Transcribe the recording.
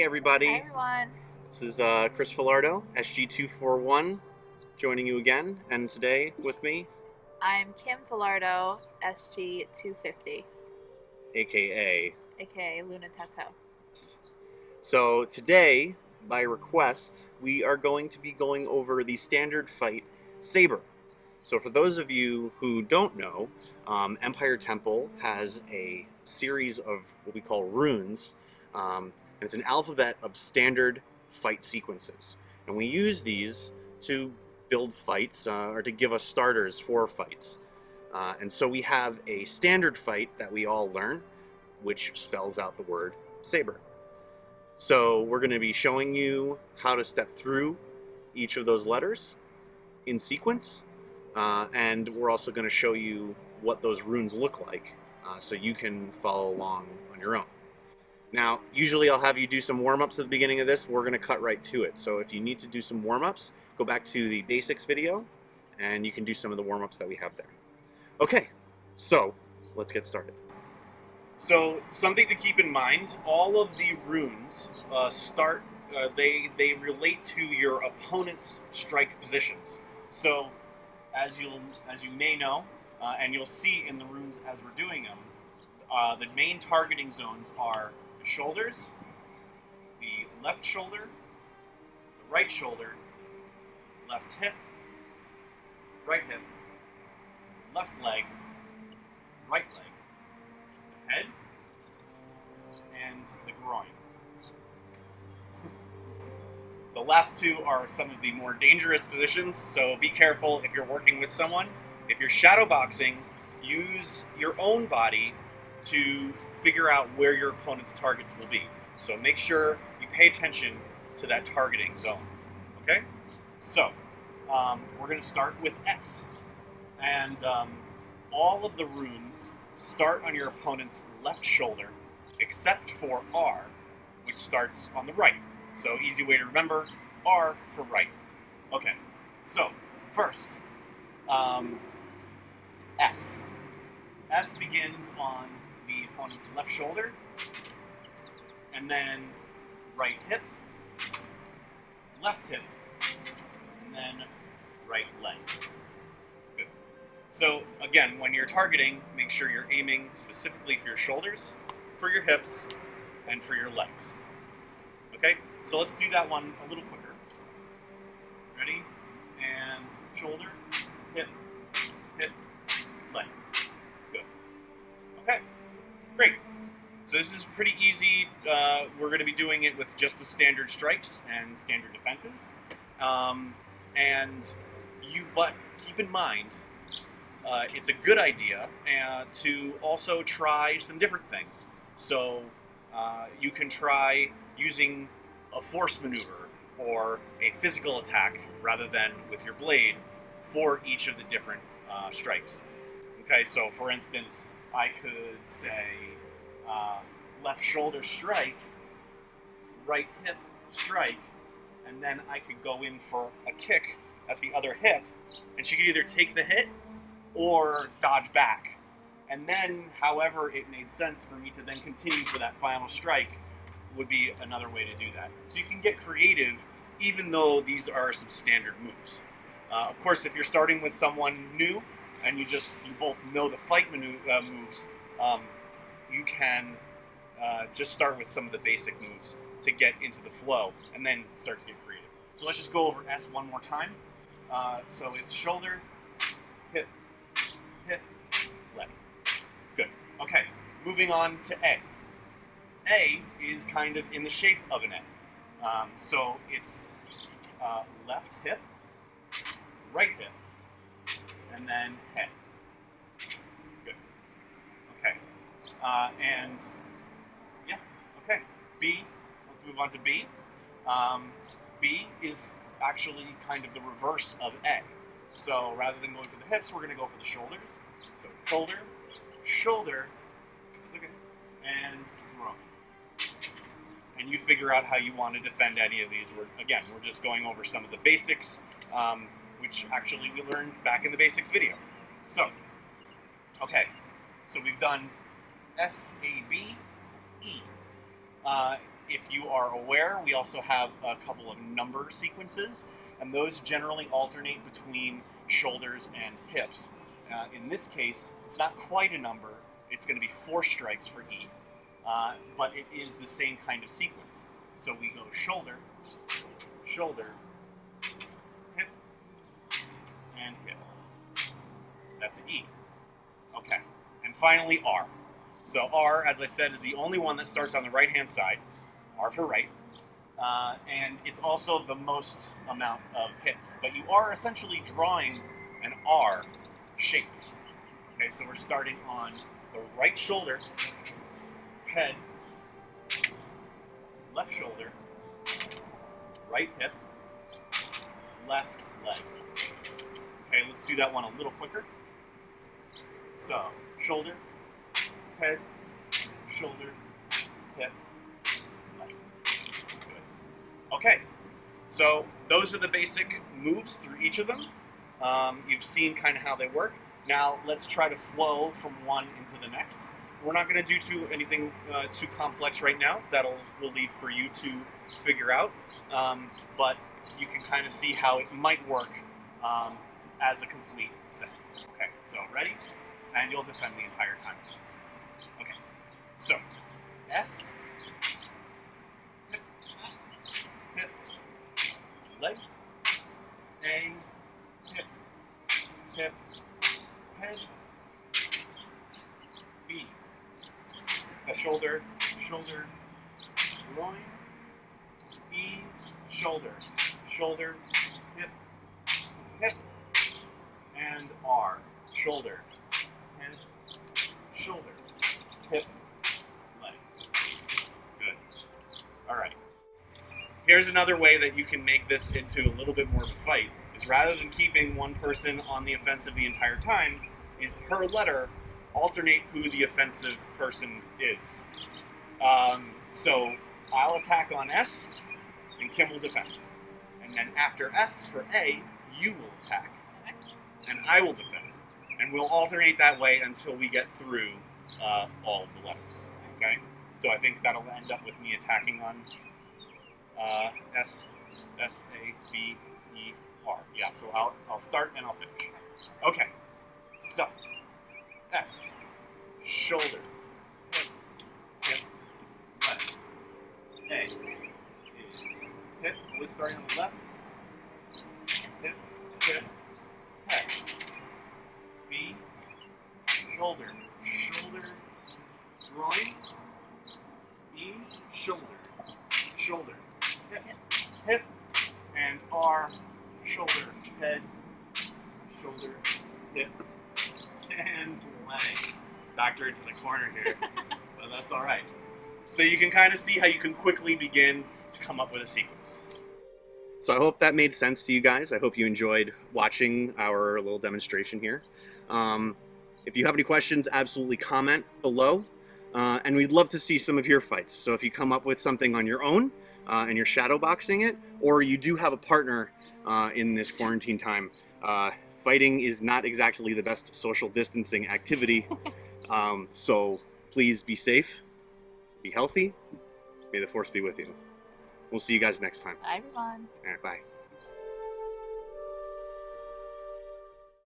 everybody. Hi everyone. This is Chris Filardo, SG241, joining you again. And today with me, I'm Kim Filardo, SG250, aka. aka Luna Tato. So today, by request, we are going to be going over the standard fight Saber. So for those of you who don't know, Empire Temple has a series of what we call runes, and it's an alphabet of standard fight sequences. And we use these to build fights, or to give us starters for fights. And so we have a standard fight that we all learn, which spells out the word Saber. So we're going to be showing you how to step through each of those letters in sequence. And we're also going to show you what those runes look like, so you can follow along on your own. Now, usually I'll have you do some warm-ups at the beginning of this. We're going to cut right to it. So if you need to do some warm-ups, go back to the basics video, and you can do some of the warm-ups that we have there. Okay, so let's get started. So something to keep in mind, all of the runes they relate to your opponent's strike positions. So as you may know, and you'll see in the runes as we're doing them, the main targeting zones are the shoulders, the left shoulder, the right shoulder, left hip, right hip, left leg, right leg, the head, and the groin. The last two are some of the more dangerous positions, so be careful if you're working with someone. If you're shadowboxing, use your own body to figure out where your opponent's targets will be. So make sure you pay attention to that targeting zone. Okay? So, we're going to start with S. And all of the runes start on your opponent's left shoulder, except for R, which starts on the right. So easy way to remember, R for right. Okay, so first, S. S begins on the opponent's left shoulder, and then right hip, left hip, and then right leg. Good. So again, when you're targeting, make sure you're aiming specifically for your shoulders, for your hips, and for your legs. Okay, so let's do that one a little quicker. Ready? And shoulder, hip, hip, leg. Good. Okay, great. So this is pretty easy. We're going to be doing it with just the standard strikes and standard defenses. But keep in mind, it's a good idea to also try some different things. So you can try using a force maneuver or a physical attack rather than with your blade for each of the different strikes. Okay, so for instance, I could say left shoulder strike, right hip strike, and then I could go in for a kick at the other hip, and she could either take the hit or dodge back. And then, however it made sense for me to then continue for that final strike would be another way to do that. So you can get creative even though these are some standard moves. Of course, if you're starting with someone new and you both know the fight moves, you can just start with some of the basic moves to get into the flow and then start to get creative. So let's just go over S one more time. So it's shoulder, hip, hip, leg. Good. Okay, moving on to A. A is kind of in the shape of an A. So it's left hip, right hip, and then head. Good. Okay. And yeah, okay. B, let's move on to B. B is actually kind of the reverse of A. So rather than going for the hips, we're going to go for the shoulders. So shoulder, shoulder, okay, and groin. And you figure out how you want to defend any of these. We're just going over some of the basics, which actually we learned back in the basics video. So, okay, so we've done S-A-B-E. If you are aware, we also have a couple of number sequences, and those generally alternate between shoulders and hips. In this case, it's not quite a number. It's going to be 4 strikes for E, but it is the same kind of sequence. So we go shoulder, shoulder, hip, and hip. That's E. Okay. And finally, R. So R, as I said, is the only one that starts on the right-hand side. R for right. And it's also the most amount of hits. But you are essentially drawing an R shape. Okay, so we're starting on the right shoulder, head, left shoulder, right hip, left leg. Okay, let's do that one a little quicker. So, shoulder, head, shoulder, hip, leg. Good. Okay, so those are the basic moves through each of them. You've seen kind of how they work. Now let's try to flow from one into the next. We're not going to do anything too complex right now. Will leave for you to figure out. But you can kind of see how it might work as a complete set. Okay, so ready? And you'll defend the entire time, please. Okay, so S, hip, hip, leg, A, hip, hip, head, B, the shoulder, shoulder, groin, E, shoulder, shoulder, hip, hip, and R, shoulder, head, shoulder, hip, leg. Good. All right. Here's another way that you can make this into a little bit more of a fight, is rather than keeping one person on the offensive the entire time, is per letter, alternate who the offensive person is. So I'll attack on S, and Kim will defend. And then after S for A, you will attack, and I will defend. And we'll alternate that way until we get through all of the letters. Okay? So I think that'll end up with me attacking on S-A-B-E-R. Yeah, so I'll start and I'll finish. Okay. So S, shoulder, hip, hip, left. A is hip, always starting on the left. Hip, hip, head. B, shoulder, shoulder, groin. E, shoulder, shoulder, hip, hip, and R, shoulder, head, shoulder, hip, and leg. Backed into the corner here, but that's all right. So you can kind of see how you can quickly begin to come up with a sequence. So I hope that made sense to you guys. I hope you enjoyed watching our little demonstration here. If you have any questions, absolutely comment below. And we'd love to see some of your fights. So if you come up with something on your own and you're shadowboxing it, or you do have a partner in this quarantine time, fighting is not exactly the best social distancing activity. So please be safe, be healthy. May the force be with you. We'll see you guys next time. Bye, everyone. All right, bye.